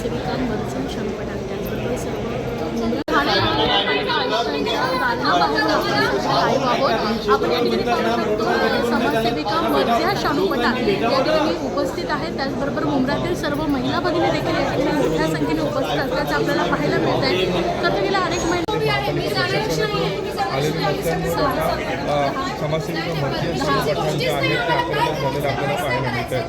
समाजसेविका मर्जी शंकरपटाण त्याचबरोबर सर्व आपण या ठिकाणी पाहू शकतो समाजसेविका मर्जी शाहूपटाण या ठिकाणी उपस्थित आहेत. त्याचबरोबर मुंब्रातील सर्व महिला भगिनी देखील या ठिकाणी मोठ्या संख्येने उपस्थित असल्याचं आपल्याला पाहायला मिळत आहे. तर गेल्या अनेक महिने समाजसेविका मर्जी शाहूपटाण जे आहेत ते आक्रमक झालेलं आपल्याला पाहायला मिळत आहे.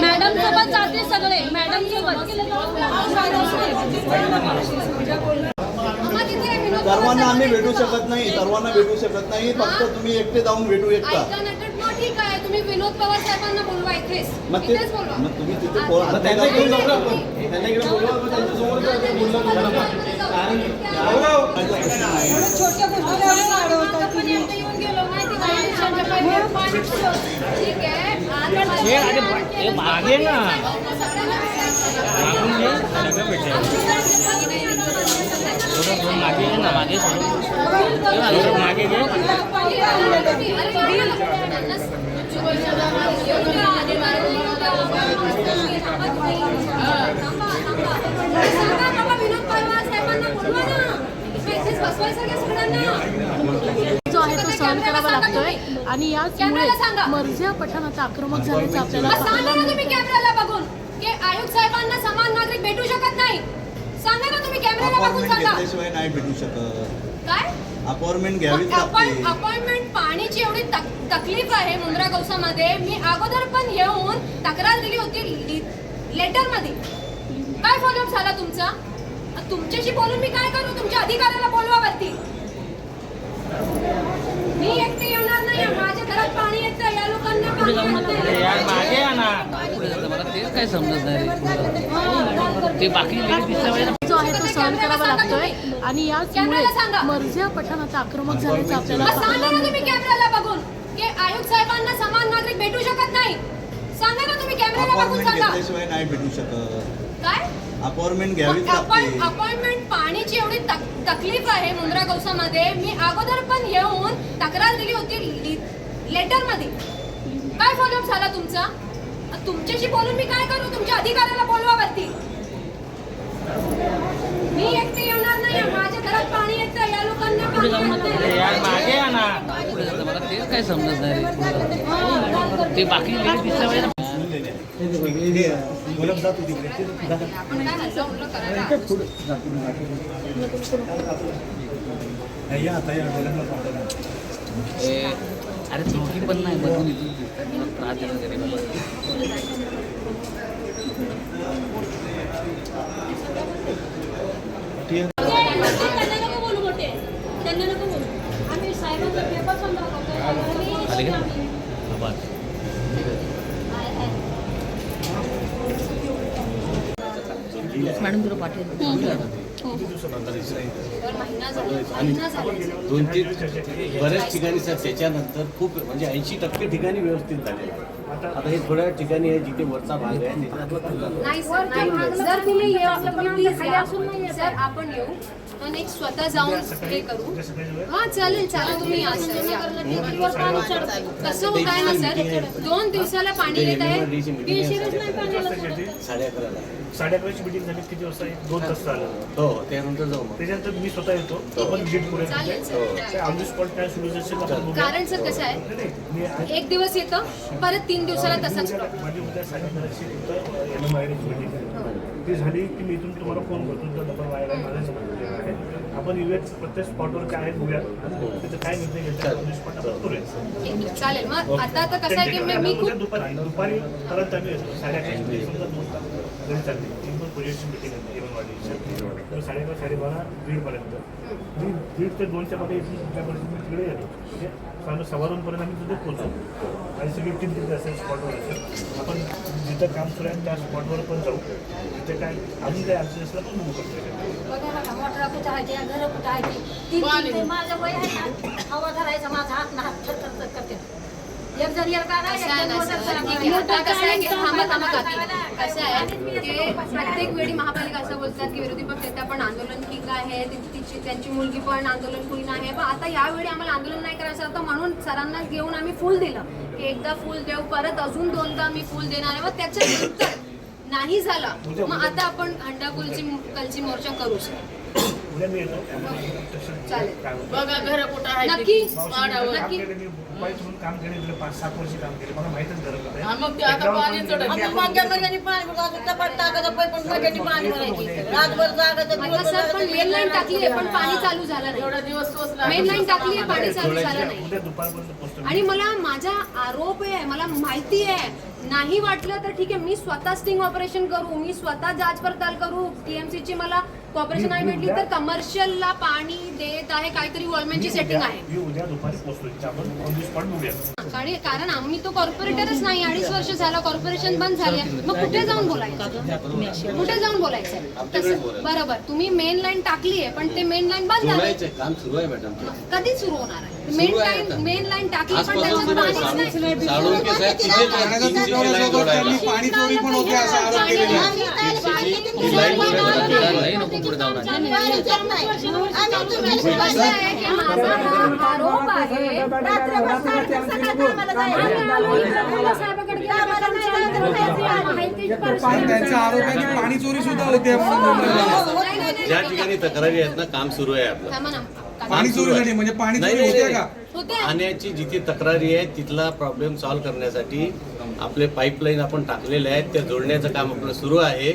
मॅडम सोबत जाते सगळे मॅडम सोबत सर्वांना आम्ही भेटू शकत नाही, सर्वांना भेटू शकत नाही. फक्त तुम्ही एकटे जाऊन भेटू एकटा. ठीक आहे, तुम्ही विनोद पवार साहेबांना बोलवा इथेच. मग तुम्ही तिथे जो आहे तो सहन करावा लागतोय आणि याचमुळे मर्जी पठाण आता आक्रमक झाल्याचं आपल्याला पाहायला तुम्ही कॅमेराला बघून की आयुक्त साहेबांना समान नागरिक भेटू शकत नाही. सांगा ना तुम्ही कॅमेराला बघून सांगा. नाही भेटू शकत. काय अपॉइंटमेंट घ्यावीच लागते. अपॉइंटमेंट पाणीची एवढी तकलीफ आहे मुंब्रा गौसामध्ये. मी अगोदर पण येऊन तक्रार दिली होती लेटर मध्ये. काय फॉलोअप झाला तुमचा? तुमच्याशी बोलून मी काय करू? तुमच्या अधिकाऱ्याला बोलवा वरती. मी एकटे येणार नाही. माझ्या घरात पाणी येतं, या लोकांना पाणी काय समजत नाही ते बाकी जो आहे तो सहन करावा लागतोय आणि याचमुळे मर्जी पठाण आता आक्रमक झाल्याचं आपल्याला सांगा ना तुम्ही कॅमेराला बघून की आयुक्त साहेबांना समान नागरिक भेटू शकत नाही. सांगा ना तुम्ही कॅमेराला बघून सांगा. नाही भेटू शकत. काय अपॉइंटमेंट घ्यावीच लागते. अपॉइंटमेंट पाणीची एवढी तकलीफ आहे मुंब्रा गौसामध्ये. मी अगोदर पण येऊन तक्रार दिली होती लेटर मध्ये. काय फॉलोअप झाला तुमचा? तुमच्याशी बोलून मी काय करू? तुमच्या अधिकाऱ्याला बोलवा वरती. मी एकटे येणार नाही. माझ्या घरात पाणी येतं, या लोकांना ते काय समजत नाही ते बाकी अरे चौकी पण नाही मधून इथून त्रास देणं मॅडम तुला पाठवलं दोन तीन बऱ्याच ठिकाणी सर त्याच्यानंतर खूप म्हणजे 80% ठिकाणी व्यवस्थित झालेलं आहे. आता हे थोड्या ठिकाणी आहे जिथे वरचा भाग आहे नाही सर, नाही. जर तुम्ही सर आपण येऊ पण एक स्वतः जाऊन हे करू. हा चालेल चालेल, तुम्ही या सर. कसं होत आहे ना सर, 2 दिवसाला पाणी येत आहे. 11:30 मीटिंग झाली. किती वाजता? 2 तास झालं. हो त्यानंतर जाऊ मग. त्याच्यानंतर मी स्वतः येतो. आपण व्हिजिट करूया. ऑन द स्पॉट काय सोल्युशन असेल. कारण सर कसं आहे, 1 दिवस येतं परत 3 दिवसाला तसंच. माझी उद्या मीटिंग ती झाली की मी इथून तुम्हाला फोन करतो. तुमचा नंबर वायर आहे, माझ्या समोर आहे. आपण युएच प्रत्येक स्पॉटवर काय आहे बघूया. त्याचं काय निर्णय घेतला ऑन द स्पॉट आपण करूया. चालेल. मग आता कसं आहे की मी खूप दुपारी परत आम्ही 11:30 समजा 2 तास घरी चालली. ती पण पोझिशन मीटिंग आहे येवनवाडी. 11:30 12:30 1:30 1:30 ते 2च्या मध्ये इथून तुमच्या परिस्थिती तिकडे येतो. म्हणजे 2:15 आम्ही तिथे पोहोचतो आणि सगळी टीम तिथे असेल स्पॉटवर असेल. आपण जिथं काम सुरू आहे त्या स्पॉटवर पण जाऊ. तिथे काय अजून काही अडचण असलं पण बघू शकतो. मोटर कुठं आहे, घर कुठं आहे, माझं वय आहे ना, हवा धरायचा माझा हात ना हात करते. एक जण येईल का नाही, कसं आहे एक जण ना मोटर सर, खराब ठीक आहे. आता कसं आहे की थांबा काकी. कसं आहे की प्रत्येक वेळी महापालिका असं बोलतात की विरोधी पक्ष नेता पण आंदोलन ठीक आहे, त्यांची मुलगी पण आंदोलन क्वीन आहे, पण आता यावेळी आम्हाला आंदोलन नाही करायचं होतं म्हणून सरांना घेऊन आम्ही फूल दिलं की एकदा फूल देऊ, परत अजून 2दा मी फूल देणार आहे. मग त्याच्यानंतर नाही झाला मग आता आपण कलची मोर्चा करू सर. उद्या मी येतो चालेल. काय होतं? बघा घर कुठं आहे नक्की मावशी, नक्की आपल्याकडे मी उपायच म्हणून काम केले गेले 5-7 वर्ष काम केले मला माहितच गरज नाही. हा, मग ते आता एकदा पाणी आपण चढत. गेलं की आपण आपण- मागच्या महिन्याने पाणी भरलं, त्या पण टाकायचं पण मागच्या पाणी भरायची रातभर जागायचं आता सर पण मेन लाईन टाकली आहे पण पाणी चालू झालं नाही. एवढा दिवस सोसला. मेन लाईन टाकली आहे पाणी चालू झालं नाही. उद्या दुपारपर्यंत पोहोचतो. आणि मला माझा आरोप आहे, मला माहिती आहे, नाही वाटलं तर ठीक आहे मी स्वतः स्टिंग ऑपरेशन करू, मी स्वतः जांच पडताल करू, TMC ची मला कॉर्पोरेशन नाही भेटली तर कमर्शियलला पाणी देत आहे काहीतरी वॉलमॅनची सेटिंग आहे. मी उद्या दुपारी पोहोचतो इथे आपण ऑन दी स्पॉट बघूया. कारण आम्ही तो कॉर्पोरेटरच नाही, 2.5 वर्ष झालं कॉर्पोरेशन बंद झाले, मग कुठे जाऊन बोलायचं, कुठे जाऊन बोलायचं तसं. बरोबर तुम्ही मेन लाईन टाकली आहे पण ते मेन लाईन बंद झालं, जोडायचं काम सुरू आहे मॅडम. कधी सुरू होणार आहे? सुरू आहे आता. मेन लाईन टाकली पण आजपासून त्याच्यात सुरू आहे. पाणीच नाही. साळुंके साहेब तिथेच आहेत, तीनशे लाईन जोडायला. पाणी चोरी पण होते असा आरोप केलेला आहे. ही लाईन जोडायला लई नको पुढे जाऊ नका. कसं आहे की माझा हा आरोप आहे. पण त्यांचा आरोप आहे की पाणी चोरी सुद्धा होते म्हणून मुंबईला. ज्या ठिकाणी तक्रारी आहेत ना काम सुरू आहे आपलं. थांबा ना. पाणी चोरीसाठी म्हणजे पाणी नाही, चोरी नाही, होते का? होते. पाण्याची जिथे तक्रारी आहे तिथला प्रॉब्लेम सॉल्व्ह करण्यासाठी आपले पाईपलाईन आपण टाकलेले आहेत, त्या जोडण्याचं काम आपलं सुरू आहे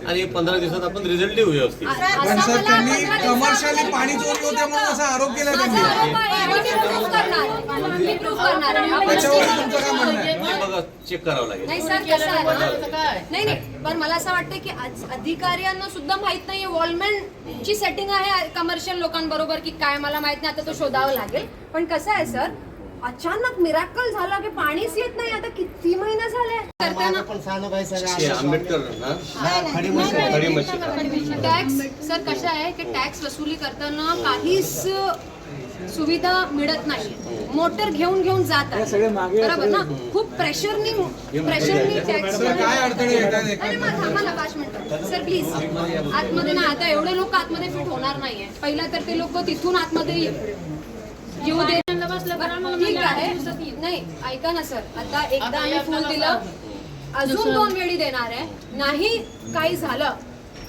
आणि 15 दिवसात आपण रिझल्ट देऊ व्यवस्थित. पण सर त्यांनी कमर्शियली पाणी चोरी होते म्हणून असा आरोप केला माझा त्यांनी. आरोप आहे आणि मी proof करणार आहे. मी proof करणार आहे. आपण त्याच्यावर तुमचं काय म्हणणं आहे? हे बघा चेक करावं लागेल. नाही सर कसं आहे ना, काय? नाही पण मला असं वाटतं की आज अधिकाऱ्यांना सुद्धा माहित नाहीये वॉलमॅन ची सेटिंग आहे कमर्शियल लोकांबरोबर की काय मला माहित नाही, आता तो शोधावं लागेल. पण कसं आहे सर अचानक मिराकल झाला की पाणीच येत नाही, आता किती महिने झाले करताना. हे आंबेडकर ना खडी मशीन. टॅक्स सर कसं आहे की टॅक्स वसुली करताना काहीच सुविधा मिळत नाही, मोटर घेऊन जात आहे बरोबर ना, खूप प्रेशरनी टॅक्स. सर काय अडथळे येतात अरे मग थांबा ना 5 मिनिटं सर प्लीज. आतमध्ये ना आता एवढे लोक आतमध्ये फिट होणार नाहीये, पहिला तर ते लोक तिथून आतमध्ये येऊ दे. ठीक आहे नाही ऐका ना सर, आता एकदा आम्ही फुल दिलं, अजून 2 वेळी देणार आहे, नाही काही झालं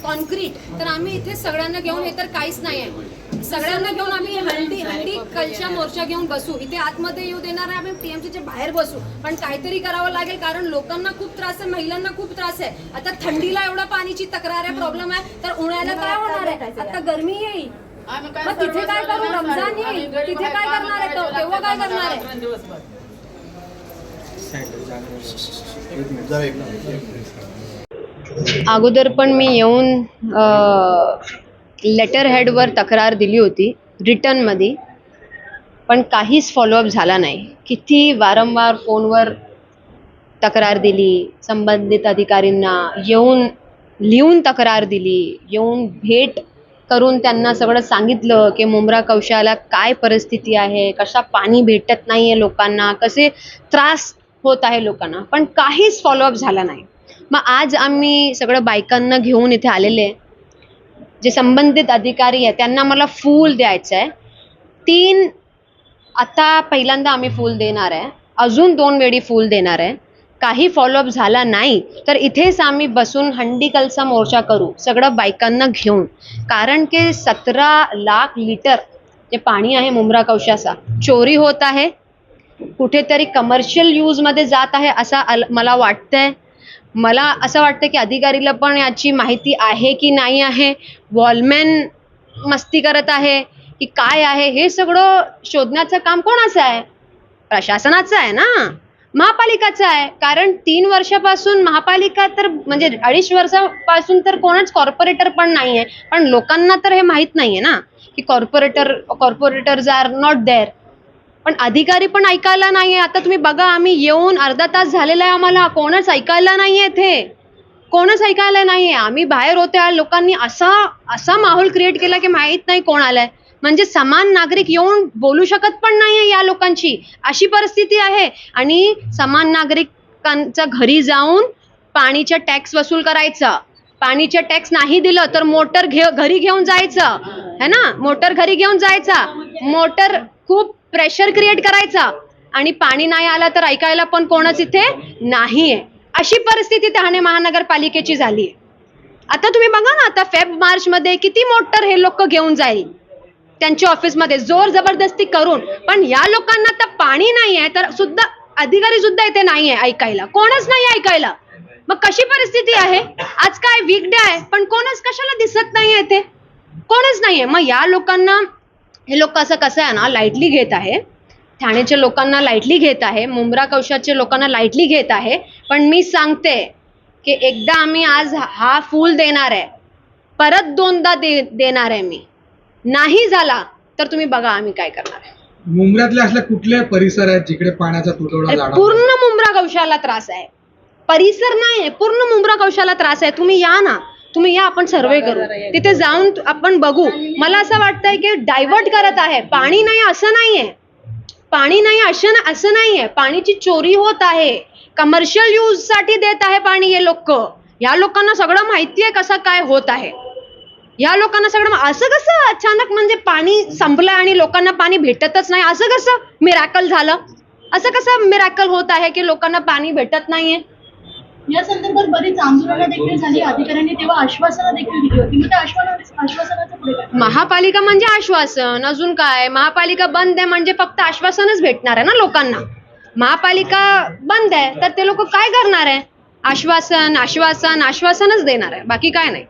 कॉन्क्रीट तर आम्ही इथे सगळ्यांना घेऊन, हे तर काहीच नाही आहे, सगळ्यांना घेऊन आम्ही हंडी कलच्या मोर्चा घेऊन बसू, इथे आतमध्ये येऊ देणार आहे, आम्ही TMCच्या बाहेर बसू, पण काहीतरी करावं लागेल कारण लोकांना खूप त्रास आहे, महिलांना खूप त्रास आहे. आता थंडीला एवढा पाणीची तक्रार आहे, प्रॉब्लेम आहे, तर उन्हाळ्याला काय होणार आहे? आता गरमी येईल, मग तिथे काय करू? रमजान येईल, तिथे काय करणार आहे? तेव्हा काय करणार आहे? जरा एक मिनिट. अगोदर पण मी येऊन लेटर हेडवर तक्रार दिली होती रिटर्नमध्ये, पण काहीच फॉलोअप झाला नाही. किती वारंवार फोनवर तक्रार दिली, संबंधित अधिकाऱ्यांना येऊन लिहून तक्रार दिली, येऊन भेट करून त्यांना सगळं सांगितलं की मुंब्रा कौशाला काय परिस्थिती आहे, कशा पाणी भेटत नाही आहे लोकांना, कसे त्रास होत आहे लोकांना, पण काहीच फॉलोअप झाला नाही. मग आज आम्ही सगळं बायकांना घेऊन इथे आलेले, जे संबंधित अधिकारी आहे त्यांना मला फूल द्यायचं आहे. 3 आता पहिल्यांदा आम्ही फूल देणार आहे, अजून 2 वेळी फूल देणार आहे. काही फॉलोअप झाला नाही तर इथेच आम्ही बसून हंडी कलचा मोर्चा करू सगळं बायकांना घेऊन, कारण की 17 लाख लिटर जे पाणी आहे मुंब्रा कौशाचा चोरी होत आहे, कुठेतरी कमर्शियल यूजमध्ये जात आहे असं मला वाटतंय. मला असं वाटतं की अधिकारीला पण याची माहिती आहे की नाही आहे, वॉलमॅन मस्ती करत आहे की काय आहे, हे सगळं शोधण्याचं काम कोणाचं आहे? प्रशासनाचं आहे ना, महापालिकाचं आहे. कारण 3 वर्षापासून महापालिका तर म्हणजे 2.5 वर्षापासून तर कोणच कॉर्पोरेटर पण नाही आहे, पण लोकांना तर हे माहीत नाही आहे ना की कॉर्पोरेटर्स आर नॉट देअर. पण अधिकारी पण ऐकायला नाही आहे. आता तुम्ही बघा, आम्ही येऊन अर्धा तास झालेला आहे, आम्हाला कोणच ऐकायला नाही आहे, इथे कोणच ऐकायला नाही आहे. आम्ही बाहेर होते, लोकांनी असा माहोल क्रिएट केला की माहीत नाही कोण आलाय. म्हणजे समान नागरिक येऊन बोलू शकत पण नाहीये या लोकांची, अशी परिस्थिती आहे. आणि समान नागरिकांच्या घरी जाऊन पाणीच्या टॅक्स वसूल करायचा. पाणीचे टॅक्स नाही दिलं तर मोटर घरी घेऊन जायचं है ना, मोटर घरी घेऊन जायचा, मोटर खूप प्रेशर क्रिएट करायचा आणि पाणी नाही आलं तर ऐकायला पण कोणच इथे नाहीये. अशी परिस्थिती ठाणे महानगरपालिकेची झाली आहे. आता तुम्ही बघा ना, आता फेब-मार्च मध्ये किती मोटर हे लोक घेऊन जाईल त्यांच्या ऑफिसमध्ये जोर जबरदस्ती करून. पण या लोकांना तर पाणी नाही आहे तर सुद्धा अधिकारी सुद्धा इथे नाहीये ऐकायला, कोणच नाही ऐकायला. मग कशी परिस्थिती आहे? आज काय वीकडे आहे पण कोणच कशाला दिसत नाहीये इथे, कोणच नाहीये. मग या लोकांना, हे लोक असं कसं आहे ना, लाईटली घेत आहे. ठाण्याच्या लोकांना लाईटली घेत आहे, मुंब्रा कौशाच्या लोकांना लाईटली घेत आहे. पण मी सांगते की एकदा आम्ही आज हा फूल देणार आहे, परत दोनदा देणार आहे मी. नाही झाला तर तुम्ही बघा आम्ही काय करणार आहे. मुंब्र्यातले असले कुठले परिसर आहेत जिकडे पाण्याचा तुटवडा जाणवतो? पूर्ण मुंब्रा कौशाला त्रास आहे, परिसर नाही, पूर्ण मुंब्रा कौशाला त्रास आहे. तुम्ही या ना, तुम्ही या, आपण सर्वे करू, तिथे जाऊन आपण बघू. मला असं वाटतंय की डायव्हर्ट करत आहे. पाणी नाही असं नाहीये, पाणी नाही असं नाहीये, पाणीची चोरी होत आहे, कमर्शियल यूज साठी देत आहे पाणी हे लोक. या लोकांना सगळं माहिती आहे कसं काय होत आहे. या लोकांना सगळं, असं कसं अचानक म्हणजे पाणी संपलं आणि लोकांना पाणी भेटतच नाही, असं कसं मिरॅकल झालं? असं कसं मिरॅकल होत आहे की लोकांना पाणी भेटत नाहीये? या संदर्भात बरीच आंदोलनं देखील झाली, अधिकाऱ्यांनी तेव्हा आश्वासनं देखील दिली होती. मग त्या आश्वासनाचं पुढे काय? महापालिका म्हणजे आश्वासन, अजून काय? महापालिका बंद आहे म्हणजे फक्त आश्वासनच भेटणार आहे ना लोकांना. महापालिका बंद आहे तर ते लोक काय करणार आहे? आश्वासन आश्वासन आश्वासनच देणार आहे, बाकी काय नाही.